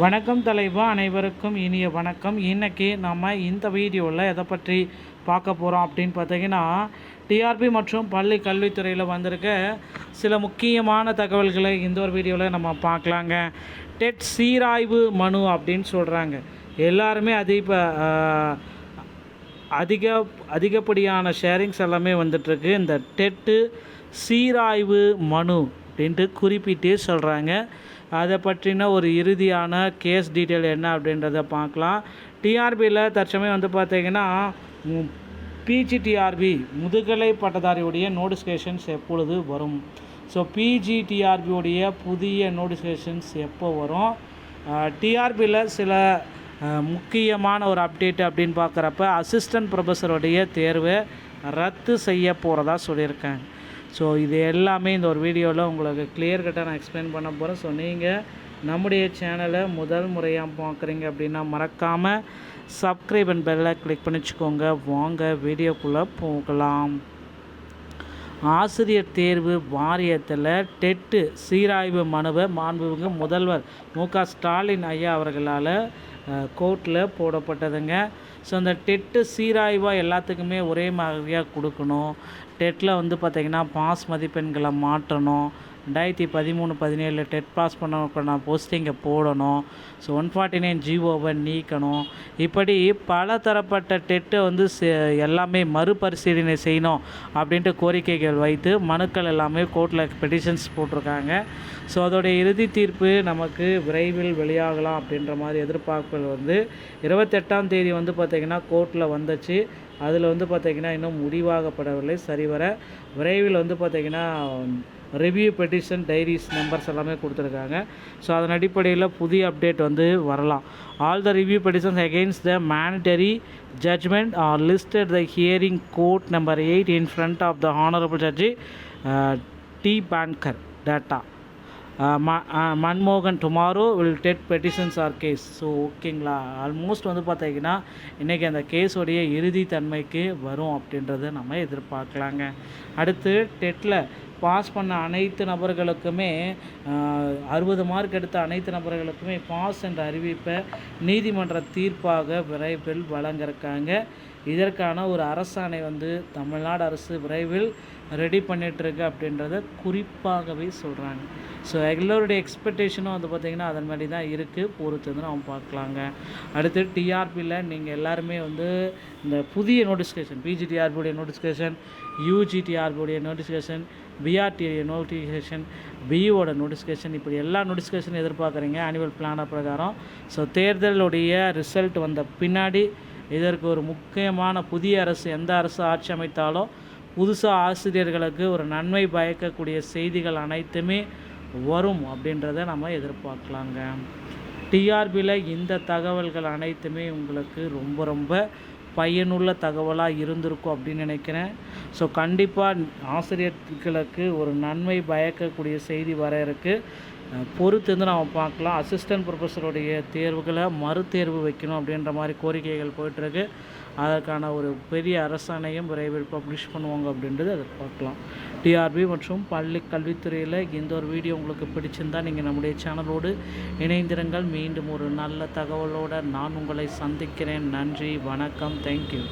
வணக்கம் தலைவா, அனைவருக்கும் இனிய வணக்கம். இன்றைக்கி நம்ம இந்த வீடியோவில் எதை பற்றி பார்க்க போகிறோம் அப்படின்னு பார்த்தீங்கன்னா, டிஆர்பி மற்றும் பள்ளி கல்வித்துறையில் வந்திருக்க சில முக்கியமான தகவல்களை இந்த ஒரு வீடியோவில் நம்ம பார்க்கலாங்க. டெட் சீராய்வு மனு அப்படின்னு சொல்கிறாங்க. எல்லாருமே அதிகப்படியான ஷேரிங்ஸ் எல்லாமே வந்துட்டுருக்கு. இந்த டெட்டு சீராய்வு மனு அப்படின்ட்டு குறிப்பிட்டே சொல்கிறாங்க. அதை பற்றின ஒரு இறுதியான கேஸ் டீட்டெயில் என்ன அப்படின்றத பார்க்கலாம். டிஆர்பியில் தற்சமயம் வந்து பார்த்திங்கன்னா பிஜிடிஆர்பி முதுகலை பட்டதாரியுடைய நோட்டிஃபிகேஷன்ஸ் எப்பொழுது வரும்? ஸோ பிஜிடிஆர்பியுடைய புதிய நோட்டிஃபிகேஷன்ஸ் எப்போ வரும்? டிஆர்பியில் சில முக்கியமான ஒரு அப்டேட் அப்படின்னு பார்க்குறப்ப அசிஸ்டன்ட் ப்ரொஃபஸருடைய தேர்வை ரத்து செய்ய போகிறதா சொல்லியிருக்காங்க. ஸோ இது எல்லாமே இந்த ஒரு வீடியோவில் உங்களுக்கு கிளியர் கட்டாக நான் எக்ஸ்பிளைன் பண்ண போகிறேன். ஸோ நீங்கள் நம்முடைய சேனலை முதல் முறையாக பார்க்குறீங்க அப்படின்னா மறக்காமல் சப்ஸ்கிரைப் அண்ட் பெல்லை கிளிக் பண்ணிச்சுக்கோங்க. வாங்க வீடியோக்குள்ளே போகலாம். ஆசிரியர் தேர்வு வாரியத்தில் டெட்டு சீராய்வு மனுவை மாண்புமிகு முதல்வர் மு.க. ஸ்டாலின் ஐயா அவர்களால் கோர்ட்டில் போடப்பட்டதுங்க. ஸோ அந்த டெட்டு சீராய்வாக எல்லாத்துக்குமே ஒரே மாதிரியாக கொடுக்கணும். டெட்டில் வந்து பார்த்திங்கன்னா பாஸ் மதிப்பெண்களை மாற்றணும். 2013-17 டெட் பாஸ் பண்ண போஸ்டிங்கை போடணும். ஸோ 149 ஜிஓவை நீக்கணும். இப்படி பல தரப்பட்ட டெட்டை வந்து எல்லாமே மறுபரிசீலனை செய்யணும் அப்படின்ட்டு கோரிக்கைகள் வைத்து மனுக்கள் எல்லாமே கோர்ட்டில் பெட்டிஷன்ஸ் போட்டிருக்காங்க. ஸோ அதோடைய இறுதி தீர்ப்பு நமக்கு விரைவில் வெளியாகலாம் அப்படின்ற மாதிரி எதிர்பார்ப்புகள் வந்து 28ஆம் தேதி வந்து பார்த்திங்கன்னா கோர்ட்டில் வந்துச்சு. அதில் வந்து பார்த்திங்கன்னா இன்னும் முடிவாகப்படவில்லை. சரிவர விரைவில் வந்து பார்த்திங்கன்னா ரிவ்யூ பெட்டிஷன் டைரிஸ் நம்பர்ஸ் எல்லாமே கொடுத்துருக்காங்க. ஸோ அதன் அடிப்படையில் புதிய அப்டேட் வந்து வரலாம். All the review petitions against the mandatory judgment are listed the hearing court number 8 in front of the honourable judge Dipankar Datta மன்மோகன் tomorrow will that petitions are case. So ஓகேங்களா, almost வந்து பார்த்தீங்கன்னா இன்றைக்கி அந்த கேஸோடைய இறுதி தன்மைக்கு வரும் அப்படின்றத நம்ம எதிர்பார்க்கலாங்க. அடுத்து டெட்டில் பாஸ் பண்ண அனைத்து நபர்களுக்குமே 60 மார்க் எடுத்த அனைத்து நபர்களுக்குமே பாஸ் என்ற அறிவிப்பை நீதிமன்ற தீர்ப்பாக விரைவில் வழங்கியிருக்காங்க. இதற்கான ஒரு அரசாணை வந்து தமிழ்நாடு அரசு விரைவில் ரெடி பண்ணிகிட்ருக்கு அப்படின்றத குறிப்பாகவே சொல்கிறாங்க. ஸோ எல்லோருடைய எக்ஸ்பெக்டேஷனும் வந்து பார்த்திங்கன்னா அதன் மாதிரி தான் இருக்குது. பொறுத்து வந்து நம்ம பார்க்கலாங்க. அடுத்து டிஆர்பியில் நீங்கள் எல்லாருமே வந்து இந்த புதிய நோட்டிஃபிகேஷன் பிஜிடிஆர்பியுடைய நோட்டிஃபிகேஷன், யூஜிடிஆர்பியுடைய நோட்டிஃபிகேஷன், பிஆர்டியுடைய நோட்டிஃபிகேஷன், பிஇஓட நோட்டிஃபிகேஷன், இப்படி எல்லா நோட்டிஃபிகேஷனும் எதிர்பார்க்குறீங்க ஆனுவல் பிளானர் பிரகாரம். ஸோ தேர்தலுடைய ரிசல்ட் வந்த பின்னாடி இதற்கு ஒரு முக்கியமான புதிய அரசு எந்த அரசு ஆட்சி அமைத்தாலும் புதுசாக ஆசிரியர்களுக்கு ஒரு நன்மை பயக்கக்கூடிய செய்திகள் அனைத்துமே வரும் அப்படின்றத நம்ம எதிர்பார்க்கலாங்க. டிஆர்பியில் இந்த தகவல்கள் அனைத்துமே உங்களுக்கு ரொம்ப ரொம்ப பயனுள்ள தகவலாக இருந்திருக்கும் அப்படின்னு நினைக்கிறேன். ஸோ கண்டிப்பாக ஆசிரியர்களுக்கு ஒரு நன்மை பயக்கக்கூடிய செய்தி வர இருக்குது. பொறுத்து வந்து நம்ம பார்க்கலாம். அசிஸ்டன்ட் ப்ரொஃபஸருடைய தேர்வுகளை மறுதேர்வு வைக்கணும் அப்படின்ற மாதிரி கோரிக்கைகள் போயிட்டுருக்கு. அதற்கான ஒரு பெரிய அரசாணையும் விரைவில் பப்ளிஷ் பண்ணுவாங்க அப்படின்றது எதிர்பார்க்கலாம். டிஆர்பி மற்றும் பள்ளி கல்வித்துறையில் இந்த ஒரு வீடியோ உங்களுக்கு பிடிச்சிருந்தால் நீங்கள் நம்முடைய சேனலோடு இணைந்திருங்கள். மீண்டும் ஒரு நல்ல தகவலோடு நான் உங்களை சந்திக்கிறேன். நன்றி, வணக்கம், தேங்க்யூ.